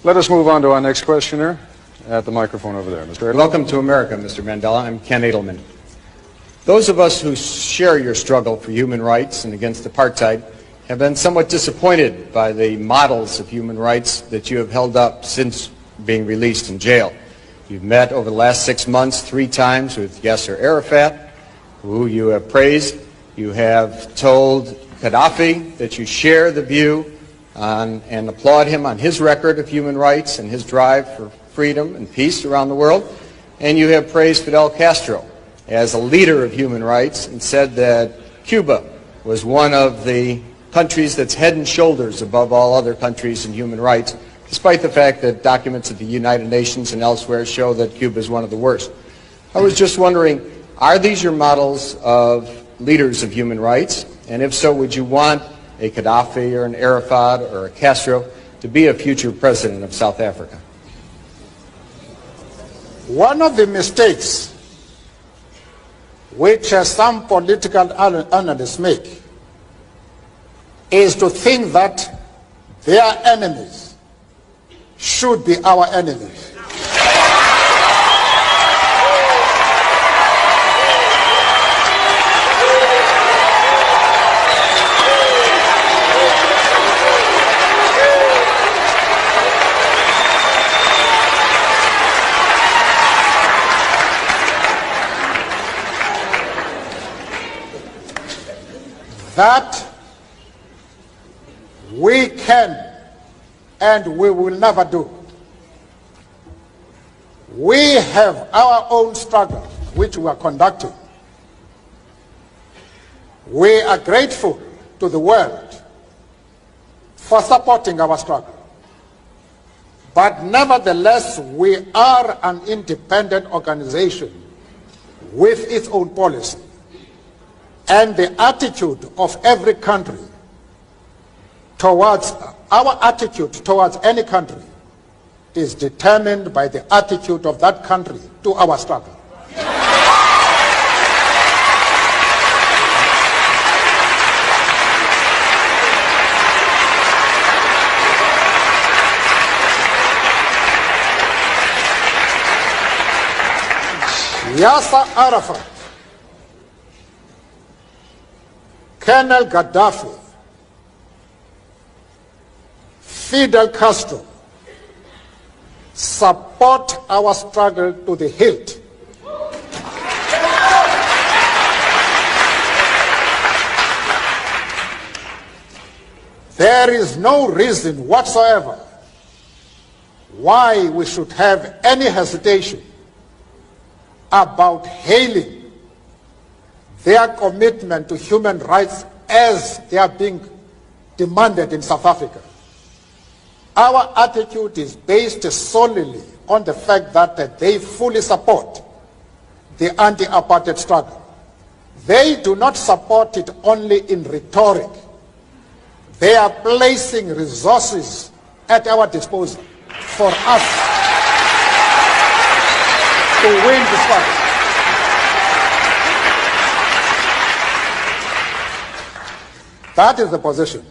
Let us move on to our next questioner at the microphone over there. Mr. Edelman. Welcome to America, Mr. Mandela. I'm Ken Edelman. Those of us who share your struggle for human rights and against apartheid have been somewhat disappointed by the models of human rights that you have held up since being released from jail. You've met over the last 6 months 3 times with Yasser Arafat, who you have praised. You have told Gaddafi that you share the view and applaud him on his record of human rights and his drive for freedom and peace around the world. And you have praised Fidel Castro as a leader of human rights and said that Cuba was one of the countries that's head and shoulders above all other countries in human rights, despite the fact that documents of the United Nations and elsewhere show that Cuba is one of the worst. I was just wondering, are these your models of leaders of human rights? And if so, would you want a Gaddafi or an Arafat or a Castro to be a future president of South Africa? One of the mistakes which some political analysts make is to think that their enemies should be our enemies. That we can and we will never do. We have our own struggle which we are conducting. We are grateful to the world for supporting our struggle. But nevertheless, we are an independent organization with its own policy. And the attitude of every country towards, our attitude towards any country is determined by the attitude of that country to our struggle. Yasser Arafat, Colonel Gaddafi, Fidel Castro support our struggle to the hilt. There is no reason whatsoever why we should have any hesitation about hailing their commitment to human rights as they are being demanded in South Africa. Our attitude is based solely on the fact that they fully support the anti-apartheid struggle. They do not support it only in rhetoric. They are placing resources at our disposal for us to win the struggle. That is the position.